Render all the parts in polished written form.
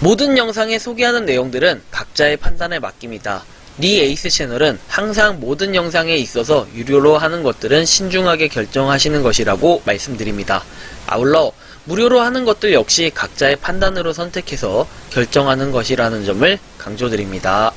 모든 영상에 소개하는 내용들은 각자의 판단에 맡깁니다. 니 에이스 채널은 항상 모든 영상에 있어서 유료로 하는 것들은 신중하게 결정하시는 것이라고 말씀드립니다. 아울러 무료로 하는 것들 역시 각자의 판단으로 선택해서 결정하는 것이라는 점을 강조드립니다.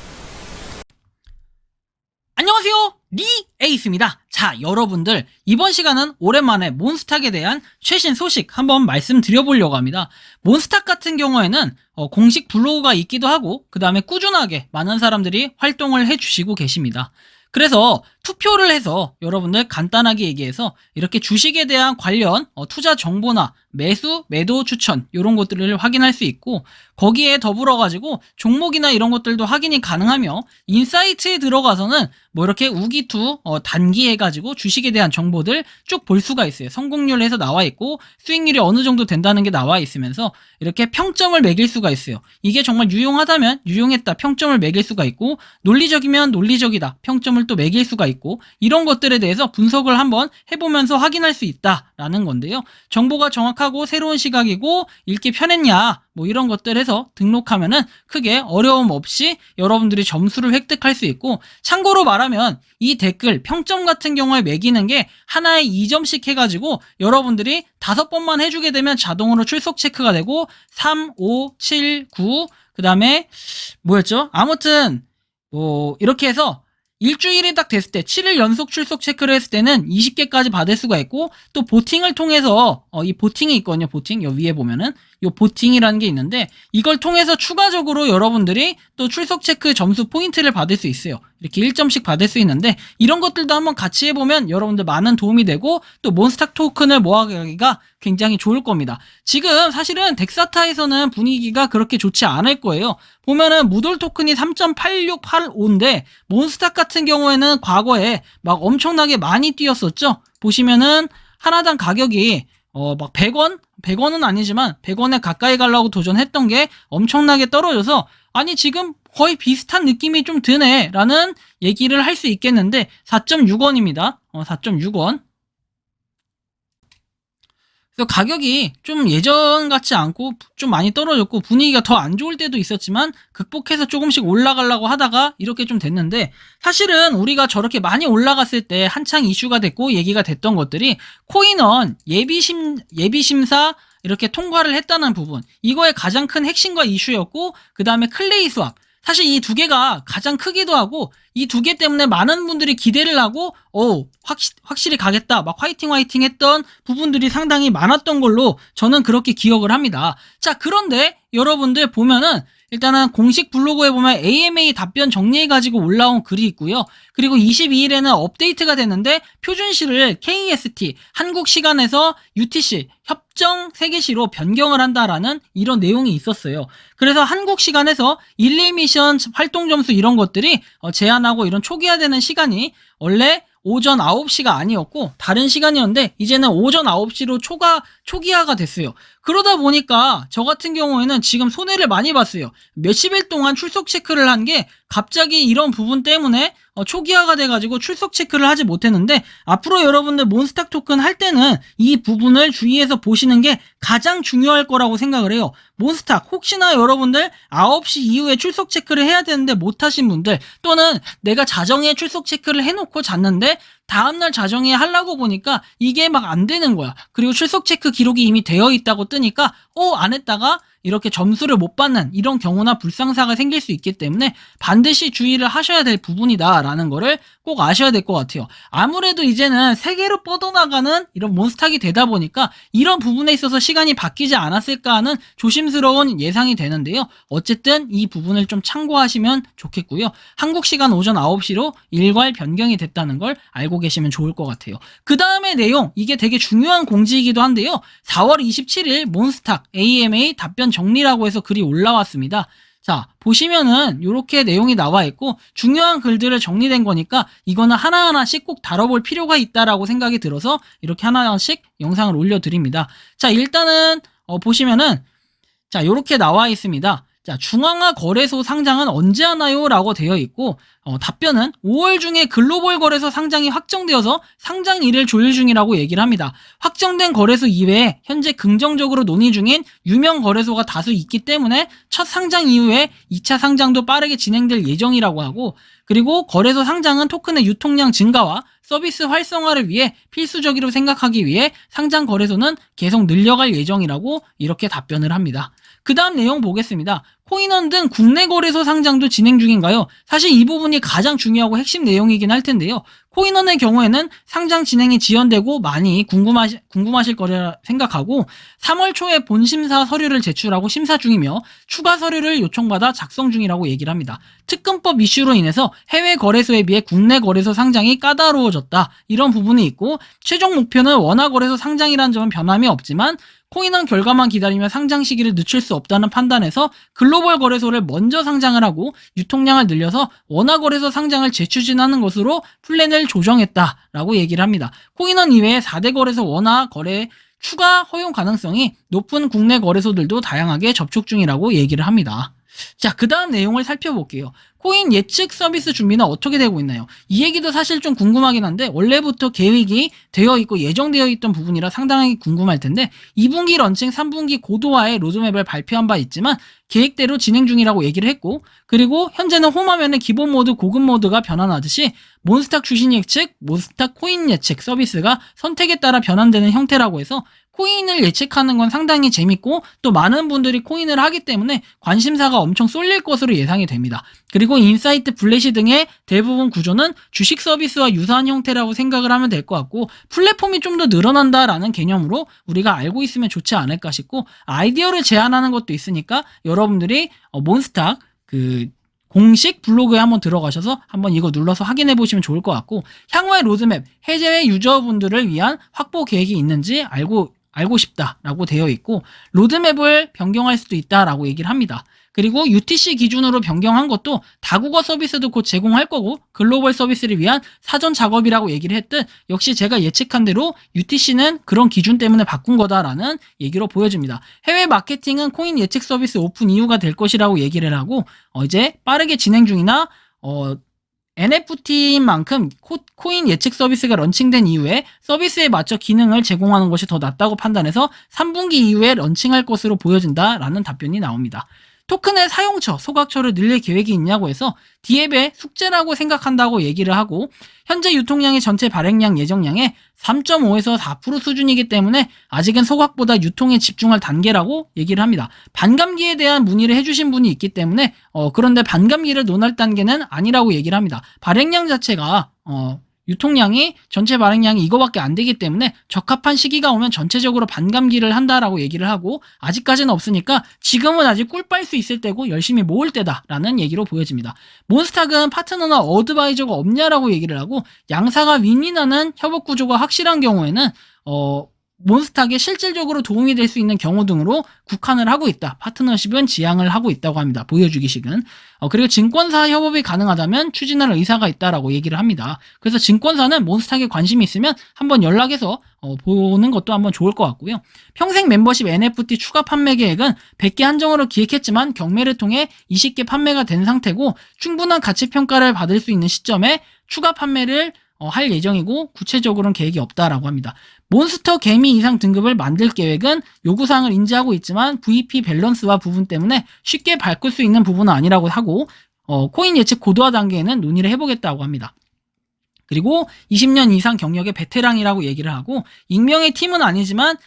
안녕하세요, 리 에이스입니다. 자, 여러분들 이번 시간은 오랜만에 몬스탁에 대한 최신 소식 한번 말씀드려보려고 합니다. 몬스탁 같은 경우에는 공식 블로그가 있기도 하고 그 다음에 꾸준하게 많은 사람들이 활동을 해주시고 계십니다. 그래서 투표를 해서 여러분들 간단하게 얘기해서 이렇게 주식에 대한 관련 투자 정보나 매수, 매도 추천 이런 것들을 확인할 수 있고, 거기에 더불어 가지고 종목이나 이런 것들도 확인이 가능하며 인사이트에 들어가서는 뭐 이렇게 우기투 단기해 가지고 주식에 대한 정보들 쭉 볼 수가 있어요. 성공률 해서 나와 있고 수익률이 어느 정도 된다는 게 나와 있으면서 이렇게 평점을 매길 수가 있어요. 이게 정말 유용하다면 유용했다 평점을 매길 수가 있고, 논리적이면 논리적이다 평점을 또 매길 수가 있고, 이런 것들에 대해서 분석을 한번 해보면서 확인할 수 있다라는 건데요. 정보가 정확하고 새로운 시각이고 읽기 편했냐 뭐 이런 것들 해서 등록하면은 크게 어려움 없이 여러분들이 점수를 획득할 수 있고, 참고로 말하면 이 댓글 평점 같은 경우에 매기는 게 하나에 2점씩 해가지고 여러분들이 5번만 해주게 되면 자동으로 출석 체크가 되고 3, 5, 7, 9 그 다음에 뭐였죠? 아무튼 뭐 이렇게 해서 일주일이 딱 됐을 때 7일 연속 출석 체크를 했을 때는 20개까지 받을 수가 있고, 또 보팅을 통해서 이 보팅이 있거든요. 보팅 요 위에 보면은 요 보팅이라는 게 있는데 이걸 통해서 추가적으로 여러분들이 또 출석 체크 점수 포인트를 받을 수 있어요. 이렇게 1점씩 받을 수 있는데 이런 것들도 한번 같이 해보면 여러분들 많은 도움이 되고 또 몬스탁 토큰을 모아가기가 굉장히 좋을 겁니다. 지금 사실은 덱사타에서는 분위기가 그렇게 좋지 않을 거예요. 보면은 무돌 토큰이 3.8685인데 몬스탁 같은 경우에는 과거에 막 엄청나게 많이 뛰었었죠. 보시면은 하나당 가격이 막 100원은 아니지만 100원에 가까이 가려고 도전했던 게 엄청나게 떨어져서, 아니 지금 거의 비슷한 느낌이 좀 드네 라는 얘기를 할 수 있겠는데 4.6원입니다. 4.6원. 그래서 가격이 좀 예전 같지 않고 좀 많이 떨어졌고 분위기가 더 안 좋을 때도 있었지만 극복해서 조금씩 올라가려고 하다가 이렇게 좀 됐는데, 사실은 우리가 저렇게 많이 올라갔을 때 한창 이슈가 됐고 얘기가 됐던 것들이 코인원 예비심사 이렇게 통과를 했다는 부분, 이거의 가장 큰 핵심과 이슈였고, 그 다음에 클레이 수합, 사실 이 두 개가 가장 크기도 하고 이 두 개 때문에 많은 분들이 기대를 하고 확실히 가겠다 막 화이팅 했던 부분들이 상당히 많았던 걸로 저는 그렇게 기억을 합니다. 자, 그런데 여러분들 보면은 일단은 공식 블로그에 보면 AMA 답변 정리해가지고 올라온 글이 있고요. 그리고 22일에는 업데이트가 됐는데 표준시를 KST 한국 시간에서 UTC 협정 세계시로 변경을 한다라는 이런 내용이 있었어요. 그래서 한국 시간에서 일일 미션 활동 점수 이런 것들이 제한하고 이런 초기화되는 시간이 원래 오전 9시가 아니었고 다른 시간이었는데 이제는 오전 9시로 초기화가 됐어요. 그러다 보니까 저 같은 경우에는 지금 손해를 많이 봤어요. 몇십일 동안 출석 체크를 한 게 갑자기 이런 부분 때문에 초기화가 돼가지고 출석 체크를 하지 못했는데, 앞으로 여러분들 몬스탁 토큰 할 때는 이 부분을 주의해서 보시는 게 가장 중요할 거라고 생각을 해요. 몬스탁 혹시나 여러분들 9시 이후에 출석 체크를 해야 되는데 못하신 분들, 또는 내가 자정에 출석 체크를 해놓고 잤는데 다음날 자정에 하려고 보니까 이게 막 안 되는 거야. 그리고 출석 체크 기록이 이미 되어 있다고 뜨니까 안 했다가 이렇게 점수를 못 받는 이런 경우나 불상사가 생길 수 있기 때문에 반드시 주의를 하셔야 될 부분이다라는 거를 꼭 아셔야 될 것 같아요. 아무래도 이제는 세계로 뻗어나가는 이런 몬스탁이 되다 보니까 이런 부분에 있어서 시간이 바뀌지 않았을까 하는 조심스러운 예상이 되는데요. 어쨌든 이 부분을 좀 참고하시면 좋겠고요. 한국 시간 오전 9시로 일괄 변경이 됐다는 걸 알고 계시면 좋을 것 같아요. 그 다음에 내용, 이게 되게 중요한 공지이기도 한데요. 4월 27일 몬스탁 AMA 답변 정리라고 해서 글이 올라왔습니다. 자, 보시면은 이렇게 내용이 나와 있고 중요한 글들을 정리된 거니까 이거는 하나하나씩 꼭 다뤄볼 필요가 있다라고 생각이 들어서 이렇게 하나하나씩 영상을 올려드립니다. 자, 일단은 보시면은 자, 이렇게 나와 있습니다. 자, 중앙화 거래소 상장은 언제 하나요? 라고 되어 있고, 답변은 5월 중에 글로벌 거래소 상장이 확정되어서 상장일을 조율 중이라고 얘기를 합니다. 확정된 거래소 이외에 현재 긍정적으로 논의 중인 유명 거래소가 다수 있기 때문에 첫 상장 이후에 2차 상장도 빠르게 진행될 예정이라고 하고, 그리고 거래소 상장은 토큰의 유통량 증가와 서비스 활성화를 위해 필수적으로 생각하기 위해 상장 거래소는 계속 늘려갈 예정이라고 이렇게 답변을 합니다. 그 다음 내용 보겠습니다. 코인원 등 국내 거래소 상장도 진행 중인가요? 사실 이 부분이 가장 중요하고 핵심 내용이긴 할 텐데요. 코인원의 경우에는 상장 진행이 지연되고 많이 궁금하실 거라 생각하고 3월 초에 본심사 서류를 제출하고 심사 중이며 추가 서류를 요청받아 작성 중이라고 얘기를 합니다. 특검법 이슈로 인해서 해외 거래소에 비해 국내 거래소 상장이 까다로워졌다. 이런 부분이 있고 최종 목표는 원화 거래소 상장이라는 점은 변함이 없지만 코인원 결과만 기다리며 상장 시기를 늦출 수 없다는 판단에서 글로벌 거래소를 먼저 상장을 하고 유통량을 늘려서 원화 거래소 상장을 재추진하는 것으로 플랜을 조정했다라고 얘기를 합니다. 코인원 이외에 4대 거래소 원화 거래 추가 허용 가능성이 높은 국내 거래소들도 다양하게 접촉 중이라고 얘기를 합니다. 자, 그 다음 내용을 살펴볼게요. 코인 예측 서비스 준비는 어떻게 되고 있나요? 이 얘기도 사실 좀 궁금하긴 한데 원래부터 계획이 되어 있고 예정되어 있던 부분이라 상당히 궁금할 텐데 2분기 런칭, 3분기 고도화의 로드맵을 발표한 바 있지만 계획대로 진행 중이라고 얘기를 했고 그리고 현재는 홈화면의 기본 모드, 고급 모드가 변환하듯이 몬스탁 주식 예측, 몬스탁 코인 예측 서비스가 선택에 따라 변환되는 형태라고 해서 코인을 예측하는 건 상당히 재밌고 또 많은 분들이 코인을 하기 때문에 관심사가 엄청 쏠릴 것으로 예상이 됩니다. 그리고 인사이트, 블래시 등의 대부분 구조는 주식 서비스와 유사한 형태라고 생각을 하면 될 것 같고 플랫폼이 좀 더 늘어난다라는 개념으로 우리가 알고 있으면 좋지 않을까 싶고 아이디어를 제안하는 것도 있으니까 여러분들이 몬스탁 공식 블로그에 한번 들어가셔서 한번 이거 눌러서 확인해 보시면 좋을 것 같고 향후의 로드맵, 해외 유저분들을 위한 확보 계획이 있는지 알고 싶다라고 되어 있고 로드맵을 변경할 수도 있다라고 얘기를 합니다. 그리고 UTC 기준으로 변경한 것도 다국어 서비스도 곧 제공할 거고 글로벌 서비스를 위한 사전 작업이라고 얘기를 했듯 역시 제가 예측한 대로 UTC는 그런 기준 때문에 바꾼 거다라는 얘기로 보여집니다. 해외 마케팅은 코인 예측 서비스 오픈 이유가 될 것이라고 얘기를 하고 이제 빠르게 진행 중이나 NFT인 만큼 코인 예측 서비스가 런칭된 이후에 서비스에 맞춰 기능을 제공하는 것이 더 낫다고 판단해서 3분기 이후에 런칭할 것으로 보여진다라는 답변이 나옵니다. 토큰의 사용처, 소각처를 늘릴 계획이 있냐고 해서 디앱의 숙제라고 생각한다고 얘기를 하고 현재 유통량이 전체 발행량 예정량의 3.5에서 4% 수준이기 때문에 아직은 소각보다 유통에 집중할 단계라고 얘기를 합니다. 반감기에 대한 문의를 해주신 분이 있기 때문에 그런데 반감기를 논할 단계는 아니라고 얘기를 합니다. 발행량 자체가 유통량이 전체 발행량이 이거밖에 안 되기 때문에 적합한 시기가 오면 전체적으로 반감기를 한다라고 얘기를 하고 아직까지는 없으니까 지금은 아직 꿀 빨 수 있을 때고 열심히 모을 때다라는 얘기로 보여집니다. 몬스탁은 파트너나 어드바이저가 없냐라고 얘기를 하고 양사가 윈윈하는 협업 구조가 확실한 경우에는 몬스탁에 실질적으로 도움이 될 수 있는 경우 등으로 국한을 하고 있다. 파트너십은 지향을 하고 있다고 합니다. 보여주기식은. 그리고 증권사 협업이 가능하다면 추진할 의사가 있다라고 얘기를 합니다. 그래서 증권사는 몬스탁에 관심이 있으면 한번 연락해서 보는 것도 한번 좋을 것 같고요. 평생 멤버십 NFT 추가 판매 계획은 100개 한정으로 기획했지만 경매를 통해 20개 판매가 된 상태고 충분한 가치 평가를 받을 수 있는 시점에 추가 판매를 할 예정이고 구체적으로는 계획이 없다라고 합니다. 몬스터 개미 이상 등급을 만들 계획은 요구사항을 인지하고 있지만 VP 밸런스와 부분 때문에 쉽게 바꿀 수 있는 부분은 아니라고 하고 코인 예측 고도화 단계에는 논의를 해보겠다고 합니다. 그리고 20년 이상 경력의 베테랑이라고 얘기를 하고 익명의 팀은 아니지만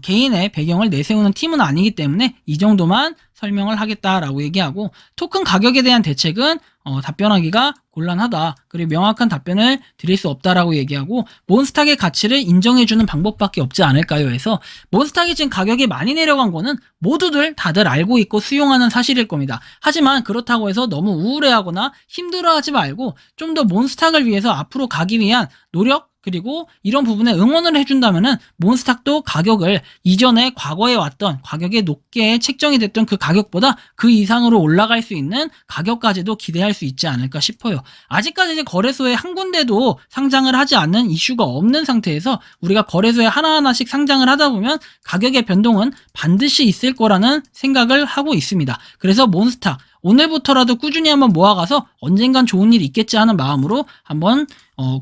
개인의 배경을 내세우는 팀은 아니기 때문에 이 정도만 설명을 하겠다라고 얘기하고 토큰 가격에 대한 대책은 답변하기가 곤란하다. 그리고 명확한 답변을 드릴 수 없다라고 얘기하고 몬스탁의 가치를 인정해주는 방법밖에 없지 않을까요? 해서 몬스탁이 지금 가격이 많이 내려간 거는 모두들 다들 알고 있고 수용하는 사실일 겁니다. 하지만 그렇다고 해서 너무 우울해하거나 힘들어하지 말고 좀 더 몬스탁을 위해서 앞으로 가기 위한 노력 그리고 이런 부분에 응원을 해준다면은 몬스탁도 가격을 이전에 과거에 왔던 가격에 높게 책정이 됐던 그 가격보다 그 이상으로 올라갈 수 있는 가격까지도 기대할 수 있지 않을까 싶어요. 아직까지 이제 거래소에 한 군데도 상장을 하지 않는 이슈가 없는 상태에서 우리가 거래소에 하나하나씩 상장을 하다 보면 가격의 변동은 반드시 있을 거라는 생각을 하고 있습니다. 그래서 몬스탁 오늘부터라도 꾸준히 한번 모아가서 언젠간 좋은 일이 있겠지 하는 마음으로 한번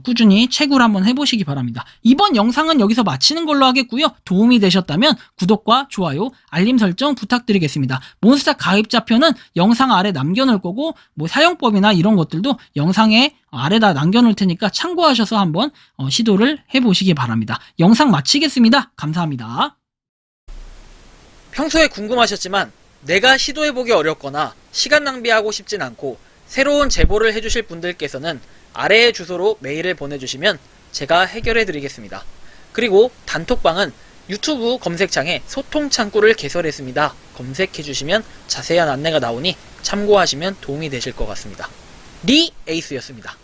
꾸준히 채굴 한번 해보시기 바랍니다. 이번 영상은 여기서 마치는 걸로 하겠고요. 도움이 되셨다면 구독과 좋아요, 알림 설정 부탁드리겠습니다. 몬스탁 가입자표는 영상 아래 남겨놓을 거고 뭐 사용법이나 이런 것들도 영상에 아래다 남겨놓을 테니까 참고하셔서 한번 시도를 해보시기 바랍니다. 영상 마치겠습니다. 감사합니다. 평소에 궁금하셨지만 내가 시도해보기 어렵거나 시간 낭비하고 싶진 않고 새로운 제보를 해주실 분들께서는 아래의 주소로 메일을 보내주시면 제가 해결해드리겠습니다. 그리고 단톡방은 유튜브 검색창에 소통 창구를 개설했습니다. 검색해주시면 자세한 안내가 나오니 참고하시면 도움이 되실 것 같습니다. 리 에이스였습니다.